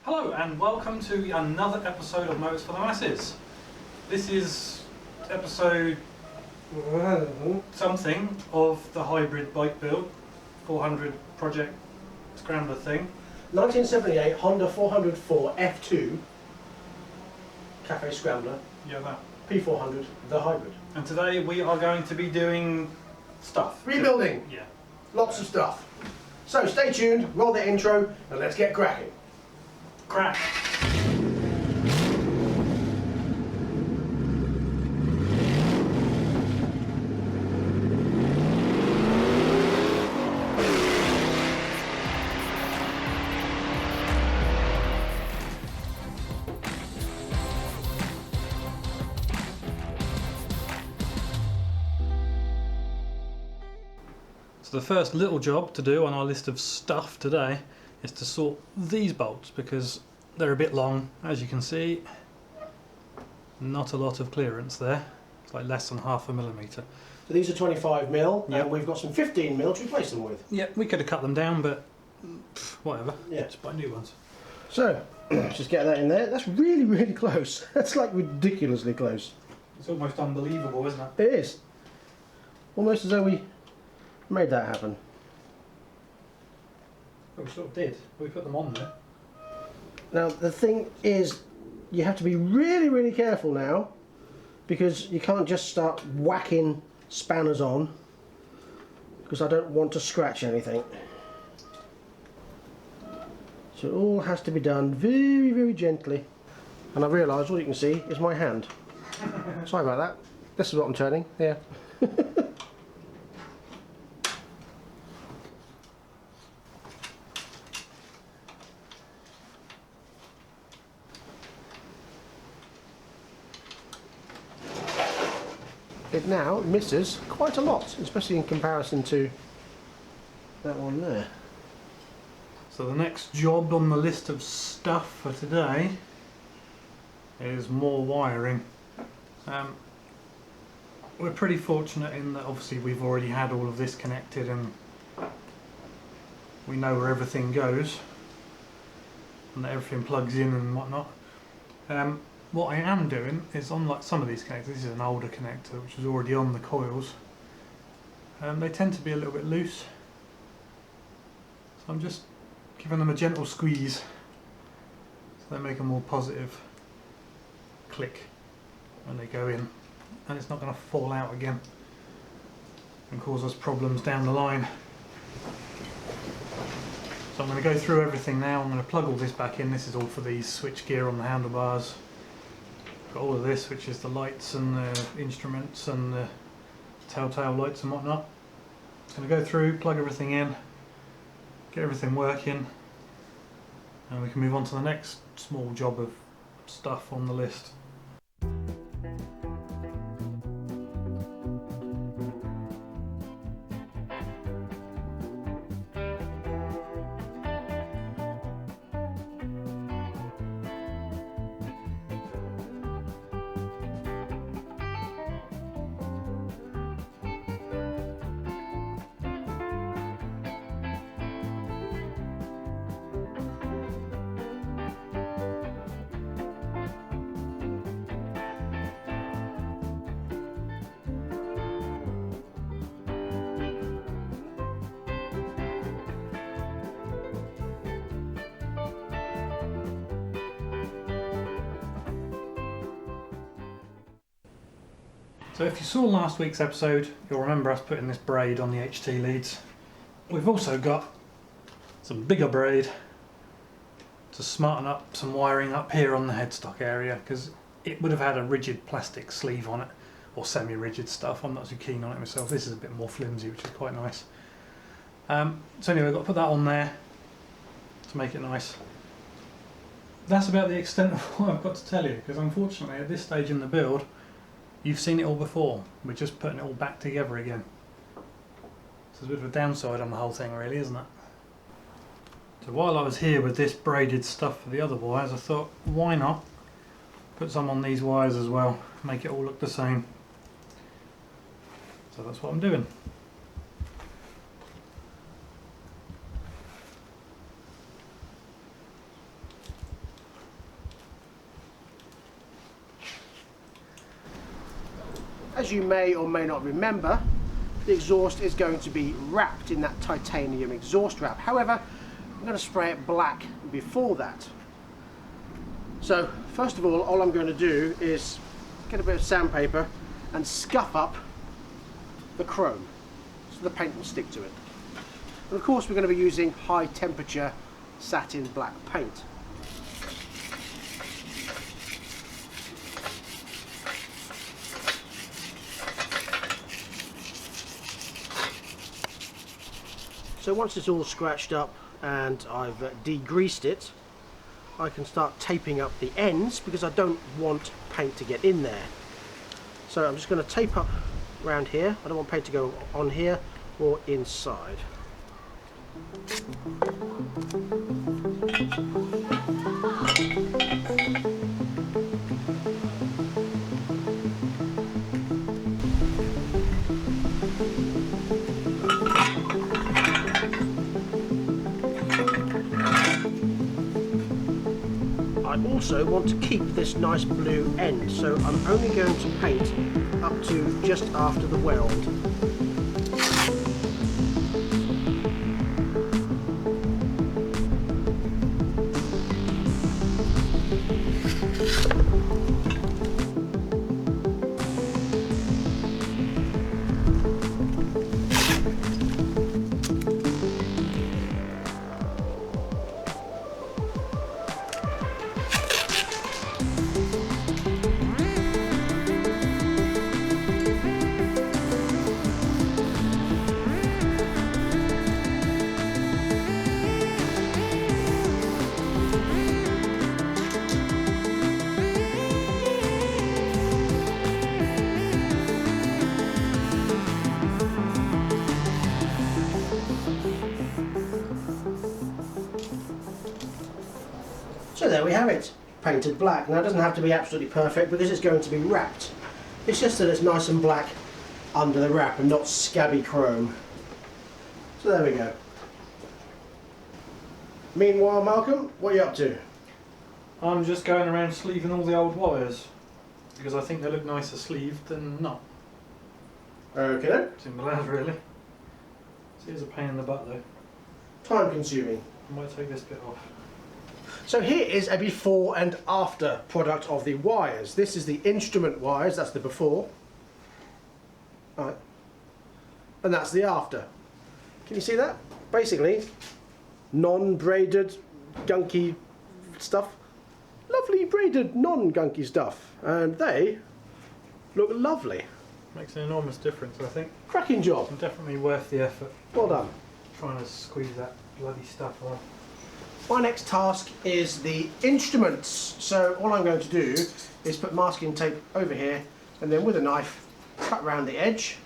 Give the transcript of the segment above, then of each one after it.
Hello and welcome to another episode of Motors for the Masses. This is episode something of the hybrid bike build 400 project scrambler thing. 1978 Honda 404 F2 Cafe Scrambler. Yeah, that. P400, the hybrid. And today we are going to be doing stuff. Rebuilding. Yeah. Lots of stuff. So stay tuned, roll the intro, and let's get cracking. Crack. So the first little job to do on our list of stuff today is to sort these bolts because they're a bit long, as you can see. Not a lot of clearance there. It's like less than half a millimetre. So these are 25mm, Yep. and we've got some 15mm to replace them with. Yeah, we could have cut them down, but whatever. Yeah. Just buy new ones. So, just get that in there. That's really, really close. That's like ridiculously close. It's almost unbelievable, isn't it? It is. Almost as though we made that happen. But we sort of did. We put them on there. Now the thing is, you have to be really, really careful now, because you can't just start whacking spanners on, because I don't want to scratch anything. So it all has to be done very, very gently. And I realise all you can see is my hand. Sorry about that. This is what I'm turning. Yeah. It now misses quite a lot, especially in comparison to that one there. So the next job on the list of stuff for today is more wiring. We're pretty fortunate in that obviously we've already had all of this connected and we know where everything goes and that everything plugs in and whatnot. What I am doing is, on like some of these connectors, this is an older connector which is already on the coils, they tend to be a little bit loose, so I'm just giving them a gentle squeeze so they make a more positive click when they go in, and it's not going to fall out again and cause us problems down the line. So I'm going to go through everything now. I'm going to plug all this back in. This is all for the switch gear on the handlebars. Got all of this, which is the lights and the instruments and the telltale lights and whatnot. Just going to go through, plug everything in, get everything working, and we can move on to the next small job of stuff on the list. So if you saw last week's episode, you'll remember us putting this braid on the HT leads. We've also got some bigger braid to smarten up some wiring up here on the headstock area, because it would have had a rigid plastic sleeve on it, or semi-rigid stuff. I'm not too keen on it myself. This is a bit more flimsy, which is quite nice. So anyway, I've got to put that on there to make it nice. That's about the extent of what I've got to tell you, because unfortunately at this stage in the build, you've seen it all before. We're just putting it all back together again. So there's a bit of a downside on the whole thing really, isn't it? So while I was here with this braided stuff for the other wires, I thought, why not put some on these wires as well, make it all look the same. So that's what I'm doing. as you may or may not remember, the exhaust is going to be wrapped in that titanium exhaust wrap. However, I'm going to spray it black before that. So first of all I'm going to do is get a bit of sandpaper and scuff up the chrome so the paint will stick to it. And of course we're going to be using high temperature satin black paint. So once it's all scratched up and I've degreased it, I can start taping up the ends because I don't want paint to get in there. So I'm just going to tape up around here. I don't want paint to go on here or inside. I also want to keep this nice blue end, so I'm only going to paint up to just after the weld. So there we have it, painted black. Now it doesn't have to be absolutely perfect because it's going to be wrapped. It's just that it's nice and black under the wrap and not scabby chrome. So there we go. Meanwhile, Malcolm, what are you up to? I'm just going around sleeving all the old wires because I think they look nicer sleeved than not. Okay. Simple as, really. So here's a pain in the butt though. Time consuming. I might take this bit off. So here is a before and after product of the wires. This is the instrument wires, that's the before. Right. And that's the after. Can you see that? Basically, non-braided, gunky stuff. Lovely braided, non-gunky stuff. And they look lovely. Makes an enormous difference, I think. Cracking job. And definitely worth the effort. Well done. Trying to squeeze that bloody stuff off. My next task is the instruments. So all I'm going to do is put masking tape over here and then with a knife cut round the edge.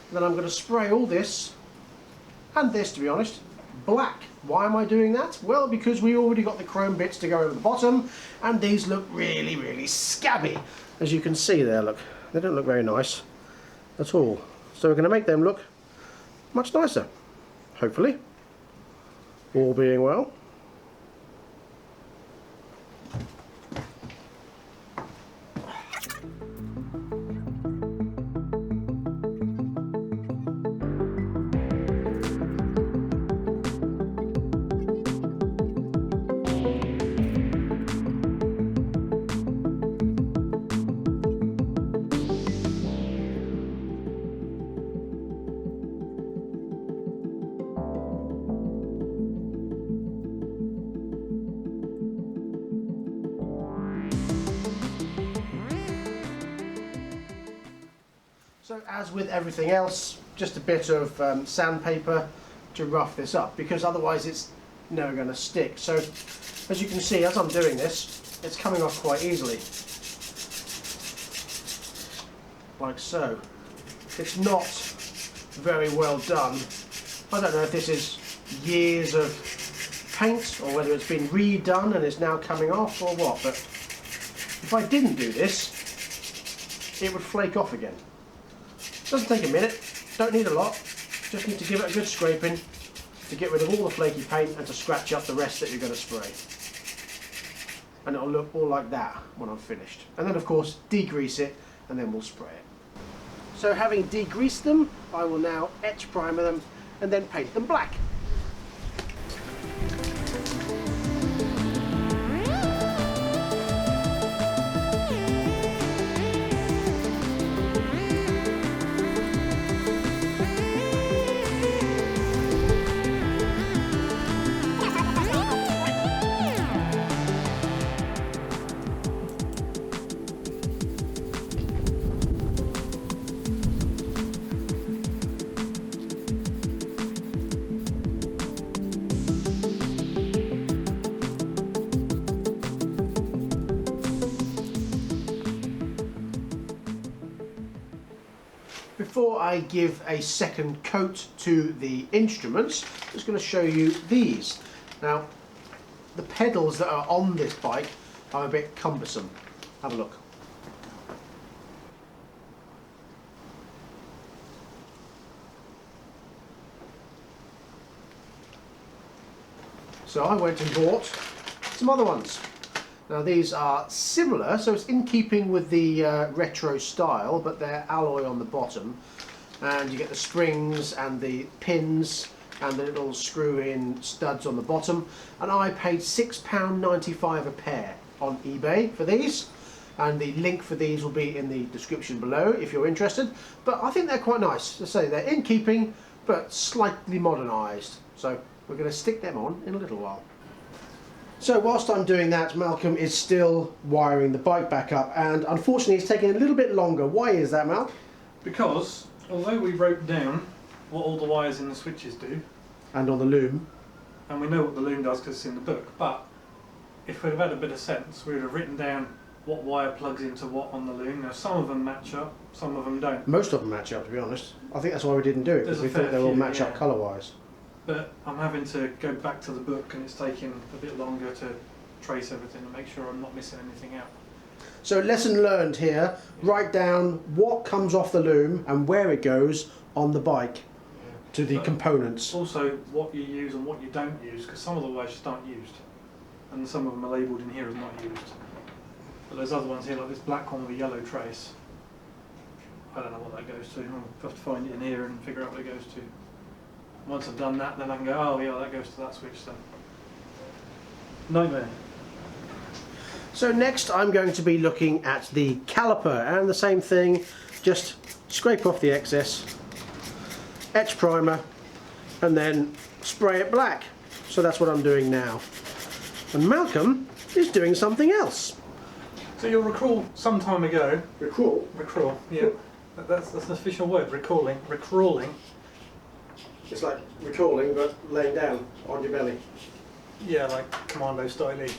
And then I'm going to spray all this, and this to be honest, black. Why am I doing that? Well, because we already got the chrome bits to go over the bottom and these look really, really scabby. As you can see there, look, they don't look very nice at all. So we're going to make them look much nicer, hopefully, all being well. So as with everything else, just a bit of sandpaper to rough this up, because otherwise it's never going to stick. So as you can see, as I'm doing this, it's coming off quite easily. Like so. It's not very well done. I don't know if this is years of paint or whether it's been redone and it's now coming off or what, but if I didn't do this, it would flake off again. Doesn't take a minute, don't need a lot, just need to give it a good scraping to get rid of all the flaky paint and to scratch up the rest that you're going to spray. And it'll look all like that when I'm finished. And then of course degrease it and then we'll spray it. So having degreased them, I will now etch primer them and then paint them black. Before I give a second coat to the instruments, I'm just going to show you these. Now, the pedals that are on this bike are a bit cumbersome. Have a look. So I went and bought some other ones. Now these are similar, so it's in keeping with the retro style, but they're alloy on the bottom, and you get the springs and the pins and the little screw-in studs on the bottom, and I paid £6.95 a pair on eBay for these, and the link for these will be in the description below if you're interested. But I think they're quite nice. As I say, they're in keeping but slightly modernised, so we're going to stick them on in a little while. So whilst I'm doing that, Malcolm is still wiring the bike back up, and unfortunately it's taking a little bit longer. Why is that, Mal? Because although we wrote down what all the wires in the switches do, And on the loom. and we know what the loom does because it's in the book, but if we'd have had a bit of sense, we would have written down what wire plugs into what on the loom. Now some of them match up, some of them don't. Most of them match up, to be honest. I think that's why we didn't do it, because There's we a thought fair they all few, match up yeah. colour-wise. But I'm having to go back to the book, and it's taking a bit longer to trace everything and make sure I'm not missing anything out. So lesson learned here, write down what comes off the loom and where it goes on the bike to the But components. Also what you use and what you don't use, because some of the wires just aren't used, and some of them are labelled in here as not used. But there's other ones here, like this black one with a yellow trace. I don't know what that goes to. I'll have to find it in here and figure out what it goes to. Once I've done that, then I can go, oh yeah, that goes to that switch then. Nightmare. So next I'm going to be looking at the caliper, and the same thing, just scrape off the excess, etch primer, and then spray it black. So that's what I'm doing now. And Malcolm is doing something else. So you'll recall some time ago... Recall? Recrawl, yeah. That's an official word, recalling. Recrawling. It's like recalling, but laying down on your belly. Yeah, like commando style. Okay.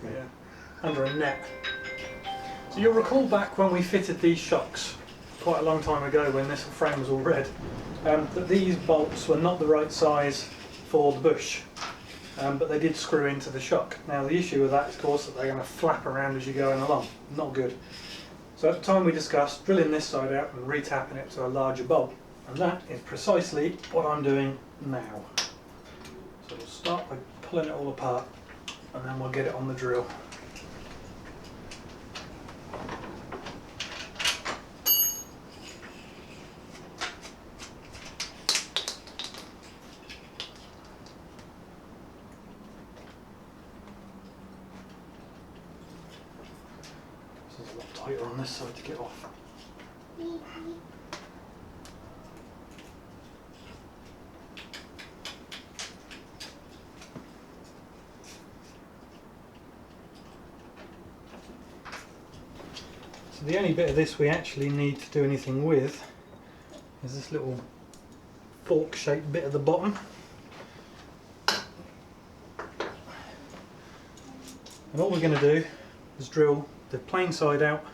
Yeah. Under a net. So you'll recall back when we fitted these shocks, quite a long time ago when this frame was all red, that these bolts were not the right size for the bush, but they did screw into the shock. Now the issue with that is, of course, that they're going to flap around as you're going along. Not good. So at the time we discussed drilling this side out and retapping it to a larger bolt, and that is precisely what I'm doing now. So we'll start by pulling it all apart, and then we'll get it on the drill. This is a lot tighter on this side to get off. So the only bit of this we actually need to do anything with is this little fork shaped bit at the bottom. And all we're going to do is drill the plain side out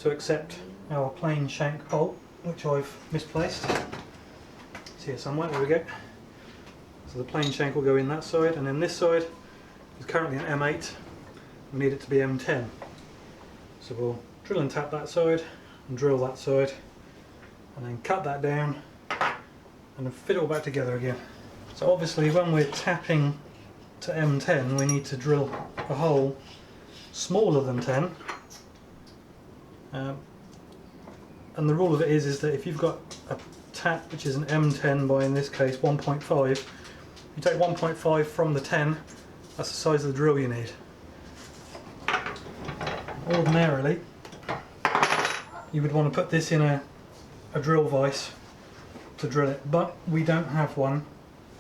to accept our plain shank bolt, which I've misplaced. It's here somewhere, there we go. So the plain shank will go in that side, and then this side is currently an M8, we need it to be M10. So we'll drill and tap that side, and drill that side, and then cut that down, and then fit it all back together again. So obviously when we're tapping to M10 we need to drill a hole smaller than 10, And the rule of it is that if you've got a tap which is an M10 by, in this case, 1.5, you take 1.5 from the 10, that's the size of the drill you need. Ordinarily, you would want to put this in a drill vise to drill it, but we don't have one,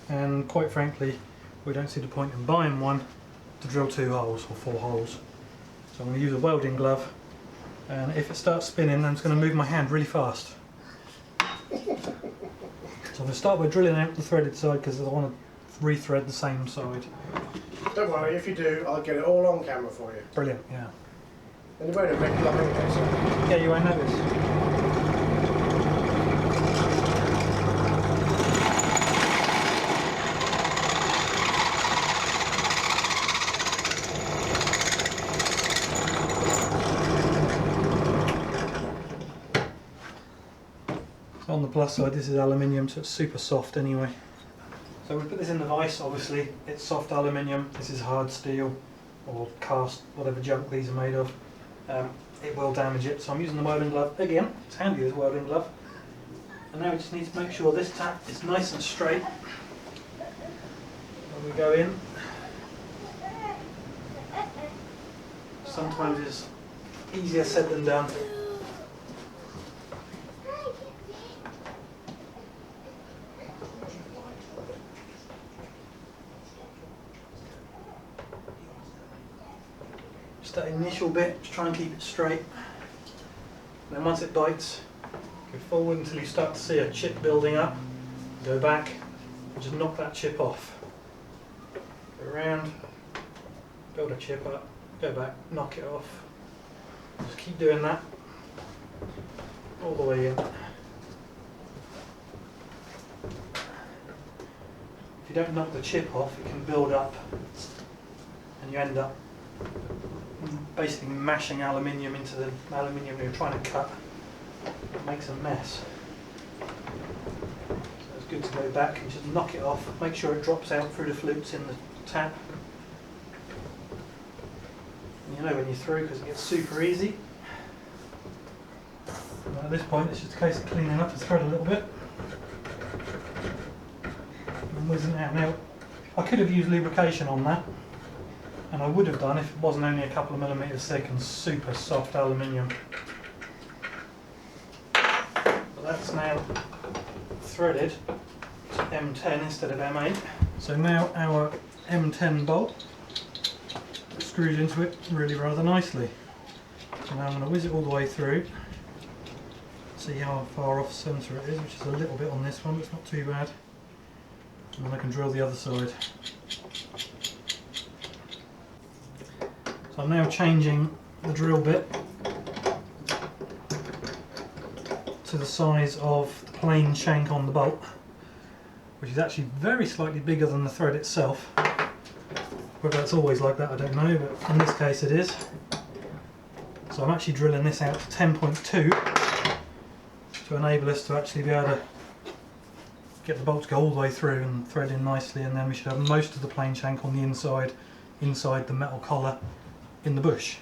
and quite frankly we don't see the point in buying one to drill 2 holes or 4 holes. So I'm going to use a welding glove, and if it starts spinning I'm just going to move my hand really fast. So I'm going to start by drilling out the threaded side because I want to rethread the same side. Don't worry, if you do, I'll get it all on camera for you. Brilliant, yeah. And you won't have make love anyway, so. Yeah, you won't notice. On the plus side, this is aluminium, so it's super soft anyway. So we put this in the vise, obviously it's soft aluminium, this is hard steel or cast, whatever junk these are made of. It will damage it, so I'm using the welding glove again. It's handy, this welding glove. And now we just need to make sure this tap is nice and straight when we go in. Sometimes it's easier said than done. That initial bit, just try and keep it straight. And then once it bites, go forward until you start to see a chip building up. Go back and just knock that chip off. Go around, build a chip up, go back, knock it off. Just keep doing that all the way in. If you don't knock the chip off, it can build up and you end up basically mashing aluminium into the aluminium you're trying to cut. It makes a mess. So it's good to go back and just knock it off, make sure it drops out through the flutes in the tap. And you know when you're through because it gets super easy. And at this point it's just a case of cleaning up the thread a little bit and whizzing it out. Now I could have used lubrication on that, and I would have done if it wasn't only a couple of millimetres thick and super soft aluminium. But that's now threaded to M10 instead of M8. So now our M10 bolt screws into it really rather nicely. So now I'm going to whiz it all the way through, see how far off centre it is, which is a little bit on this one, but it's not too bad. And then I can drill the other side. So I'm now changing the drill bit to the size of the plain shank on the bolt, which is actually very slightly bigger than the thread itself. Whether that's always like that I don't know, but in this case it is. So I'm actually drilling this out to 10.2 to enable us to actually be able to get the bolt to go all the way through and thread in nicely, and then we should have most of the plain shank on the inside the metal collar in the bush.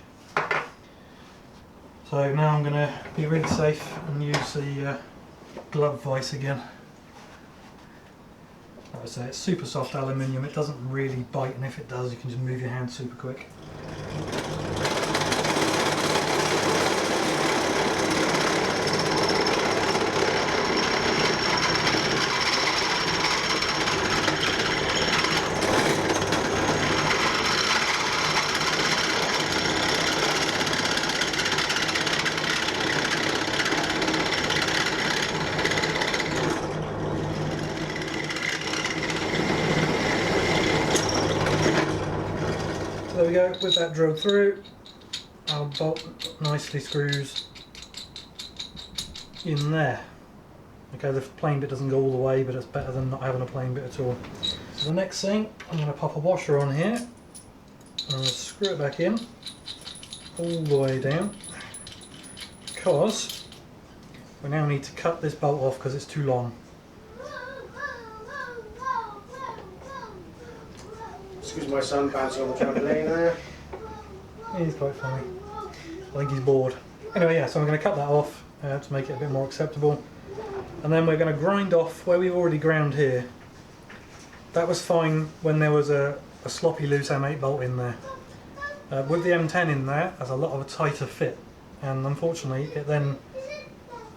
So now I'm going to be really safe and use the glove vise again. Like I say, it's super soft aluminium, it doesn't really bite, and if it does you can just move your hand super quick. There we go, with that drilled through, our bolt nicely screws in there. Okay, the plain bit doesn't go all the way, but it's better than not having a plain bit at all. So the next thing, I'm going to pop a washer on here, and I'm going to screw it back in, all the way down, because we now need to cut this bolt off because it's too long. Excuse my son bouncing on the trampoline there. He's quite funny. I think he's bored. Anyway, yeah, so I'm going to cut that off to make it a bit more acceptable. And then we're going to grind off where we've already ground here. That was fine when there was a sloppy loose M8 bolt in there. With the M10 in there, there's a lot of a tighter fit, and unfortunately it then,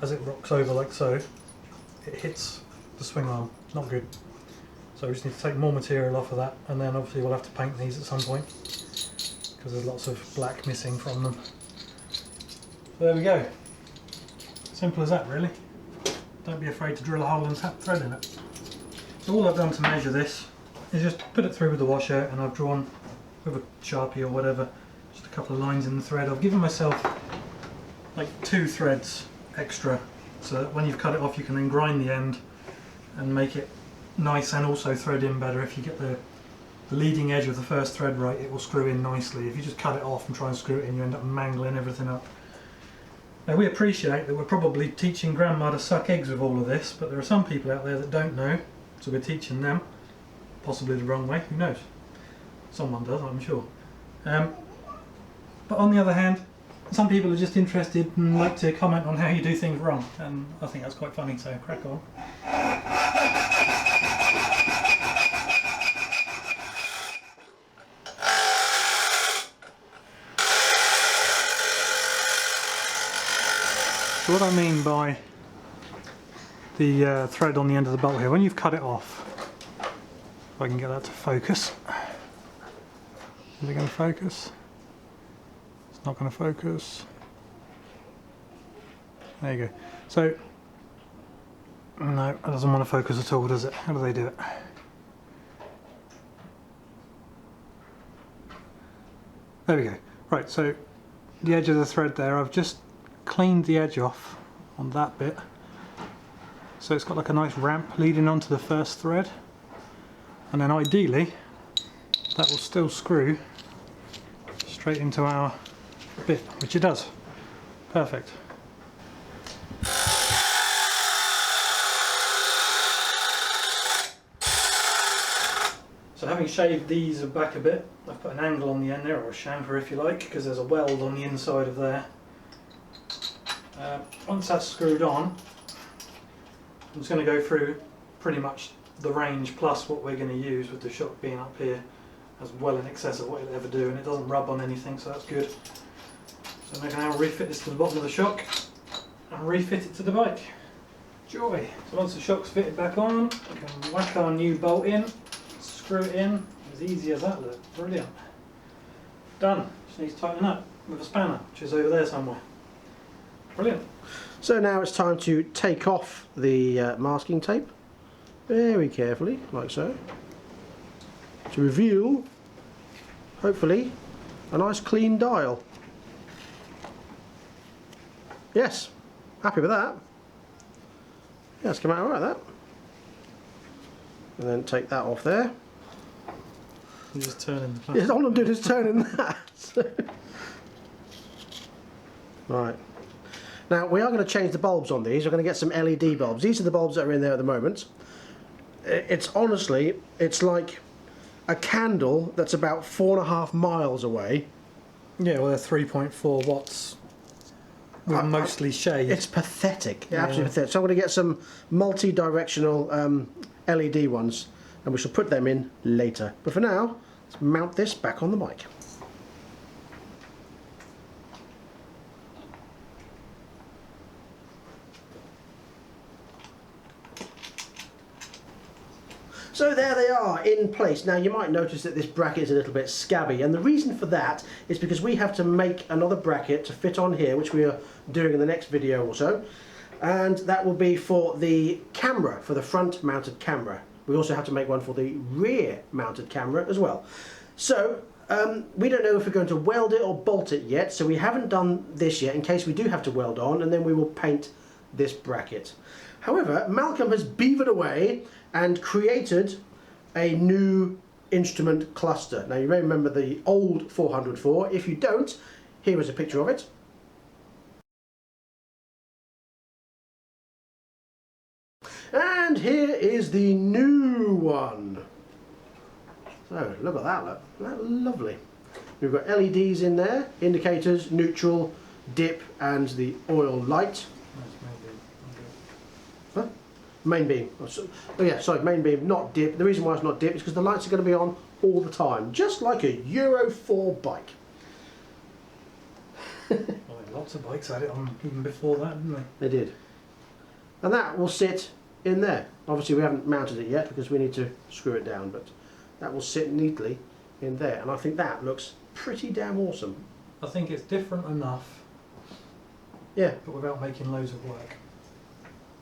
as it rocks over like so, it hits the swing arm. Not good. So we just need to take more material off of that, and then obviously we'll have to paint these at some point because there's lots of black missing from them. So there we go. Simple as that, really. Don't be afraid to drill a hole and tap thread in it. So all I've done to measure this is just put it through with the washer, and I've drawn with a Sharpie or whatever just a couple of lines in the thread. I've given myself like 2 threads extra, so that when you've cut it off you can then grind the end and make it nice, and also thread in better. If you get the leading edge of the first thread right, it will screw in nicely. If you just cut it off and try and screw it in, you end up mangling everything up. Now, we appreciate that we're probably teaching Grandma to suck eggs with all of this, but there are some people out there that don't know, so we're teaching them, possibly the wrong way, who knows. Someone does, I'm sure. But on the other hand, some people are just interested and like to comment on how you do things wrong, and I think that's quite funny, so crack on. So what I mean by the thread on the end of the bolt here, when you've cut it off, if I can get that to focus. Is it going to focus? It's not going to focus. There you go. So, no, it doesn't want to focus at all, does it? How do they do it? There we go. Right, so the edge of the thread there, I've just cleaned the edge off on that bit. So it's got like a nice ramp leading onto the first thread. And then ideally, that will still screw straight into our bit, which it does. Perfect. So having shaved these back a bit, I've put an angle on the end there, or a chamfer if you like, because there's a weld on the inside of there. Once that's screwed on, I'm just going to go through pretty much the range plus what we're going to use, with the shock being up here as well in excess of what it'll ever do, and it doesn't rub on anything, so that's good. So I'm going to now refit this to the bottom of the shock and refit it to the bike. Joy! So once the shock's fitted back on, we can whack our new bolt in, screw it in, as easy as that. Look, brilliant. Done. Just needs to tighten up with a spanner, which is over there somewhere. Brilliant. So now it's time to take off the masking tape very carefully, like so, to reveal, hopefully, a nice clean dial. Yes, happy with that. Yeah, it's come out alright, that. And then take that off there. You're just turning the plastic. Yeah, all I'm doing is turning that. Right. Now we are going to change the bulbs on these. We're going to get some LED bulbs. These are the bulbs that are in there at the moment. It's honestly, it's like a candle that's about 4.5 miles away. Yeah, well they're 3.4 watts with mostly shade. It's pathetic, absolutely pathetic. So I'm going to get some multi-directional LED ones, and we shall put them in later. But for now, let's mount this back on the bike. So there they are, in place. Now you might notice that this bracket is a little bit scabby, and the reason for that is because we have to make another bracket to fit on here, which we are doing in the next video or so, and that will be for the camera, for the front mounted camera. We also have to make one for the rear mounted camera as well. So we don't know if we're going to weld it or bolt it yet, so we haven't done this yet in case we do have to weld on, and then we will paint this bracket. However, Malcolm has beavered away and created a new instrument cluster. Now you may remember the old 404. If you don't, here is a picture of it. And here is the new one. So look at that, look. Isn't that lovely? We've got LEDs in there, indicators, neutral, dip and the oil light. Main beam. Oh yeah, sorry, main beam, not dip. The reason why it's not dip is because the lights are going to be on all the time, just like a Euro 4 bike. Well, lots of bikes had it on even before that, didn't they? They did. And that will sit in there. Obviously we haven't mounted it yet because we need to screw it down, but that will sit neatly in there. And I think that looks pretty damn awesome. I think it's different enough, Yeah, but without making loads of work.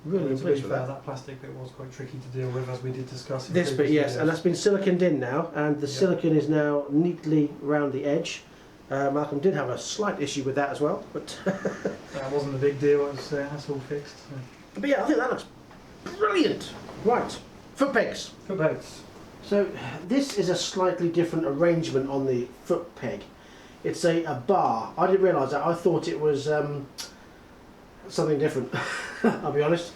really To be impressed with fair, that. that plastic bit was quite tricky to deal with, as we did discuss. In This bit, previous yes, videos. and that's been siliconed in now, and the Yeah. silicon is now neatly round the edge. Malcolm did have a slight issue with that as well, but That wasn't a big deal. It was, that's all fixed. So. but yeah, I think that looks brilliant. Right, foot pegs. Foot pegs. So this is a slightly different arrangement on the foot peg. It's a bar. I didn't realise that. I thought it was something different. I'll be honest.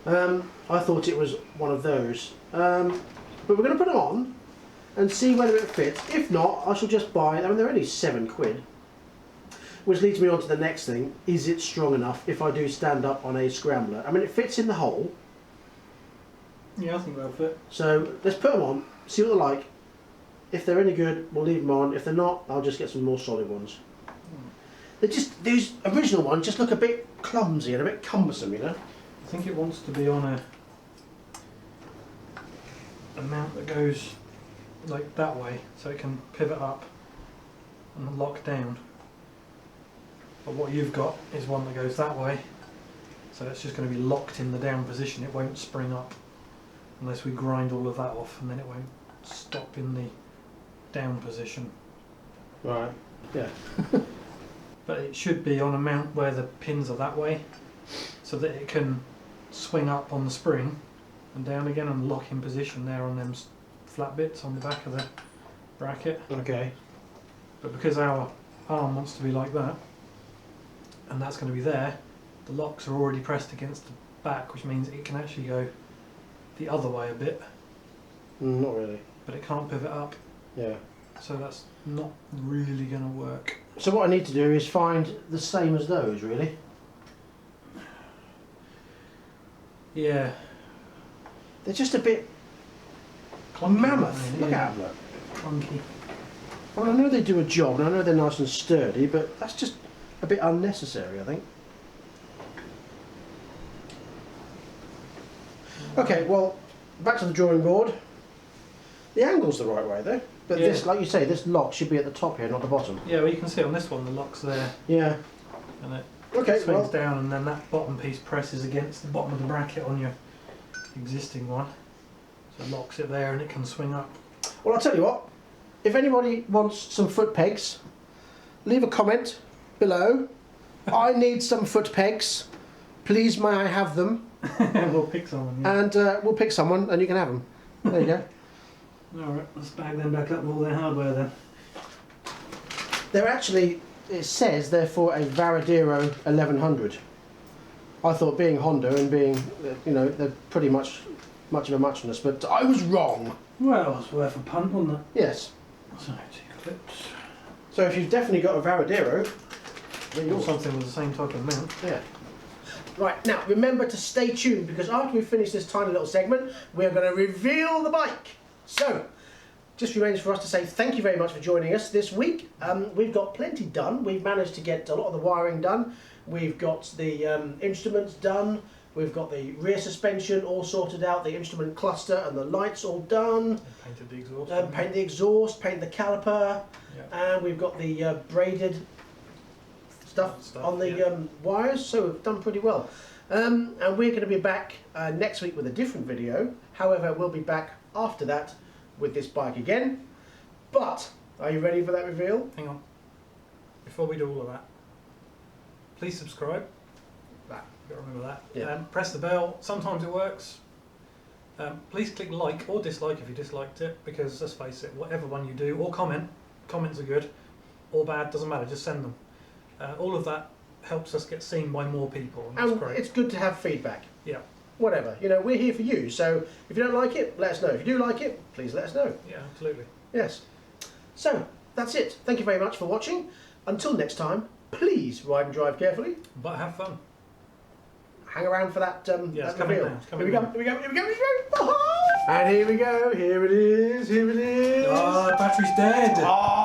I thought it was one of those. But we're going to put them on and see whether it fits. If not, I shall just buy. I mean, they're only £7. Which leads me on to the next thing. Is it strong enough if I do stand up on a scrambler? I mean, it fits in the hole. Yeah, I think they'll fit. So let's put them on, see what they're like. If they're any good, we'll leave them on. If they're not, I'll just get some more solid ones. They're just, these original ones just look a bit clumsy and a bit cumbersome, you know? I think it wants to be on a mount that goes like that way, so it can pivot up and lock down. But what you've got is one that goes that way, so it's just going to be locked in the down position. It won't spring up unless we grind all of that off, and then it won't stop in the down position. Right. Yeah. But it should be on a mount where the pins are that way, so that it can swing up on the spring and down again and lock in position there on them flat bits on the back of the bracket. Okay. But because our arm wants to be like that, and that's going to be there, the locks are already pressed against the back, which means it can actually go the other way a bit, Not really. but it can't pivot up, Yeah. so that's not really going to work. So what I need to do is find the same as those, really. Yeah. They're just a bit Clunky, mammoth. aren't they? Look Yeah. at them, look. Clunky. Well, I know they do a job, and I know they're nice and sturdy, but that's just a bit unnecessary, I think. Okay, well, back to the drawing board. The angle's the right way, though. But Yeah. this, like you say, this lock should be at the top here, not the bottom. Yeah, well, you can see on this one the lock's there, Yeah. and it Okay, swings well, down, and then that bottom piece presses against the bottom of the bracket on your existing one, so it locks it there and it can swing up. well, I'll tell you what. If anybody wants some foot pegs, leave a comment below. I need some foot pegs. Please, may I have them? We'll pick someone. Yeah. And we'll pick someone, and you can have them. There you go. Alright, let's bag them back up with all their hardware then. They're actually, it says they're for a Varadero 1100. I thought being Honda and being, you know, they're pretty much of a muchness, but I was wrong. Well, it's worth a punt, wasn't it? Yes. So, 2 clips. So if you've definitely got a Varadero, then Or you're something with the same type of mount. yeah. Right, now remember to stay tuned because after we finish this tiny little segment, we're going to reveal the bike. So, just remains for us to say thank you very much for joining us this week. We've got plenty done. We've managed to get a lot of the wiring done. We've got the instruments done. We've got the rear suspension all sorted out, the instrument cluster and the lights all done. And painted the exhaust. Paint the exhaust, paint the caliper, Yeah. and we've got the braided stuff on the yeah. wires, so we've done pretty well. And we're going to be back next week with a different video. However, we'll be back after that with this bike again. But, are you ready for that reveal? Hang on. Before we do all of that, please subscribe. That. You've got to remember that. Yeah. Press the bell. Sometimes it works. Please click like or dislike if you disliked it, because let's face it, whatever one you do, or comment, comments are good, or bad, doesn't matter, just send them. All of that helps us get seen by more people, and that's And great. it's good to have feedback. Yeah, Whatever, you know, we're here for you. So if you don't like it, let us know. If you do like it, please let us know. yeah, absolutely. Yes. So, that's it. Thank you very much for watching. Until next time, please ride and drive carefully. But have fun. hang around for that. Yeah, it's that coming reveal. now. It's Here coming we go. now. Here we go. Here we go. Here we go. And here we go. Here it is. Here it is. Oh, the battery's dead. Oh,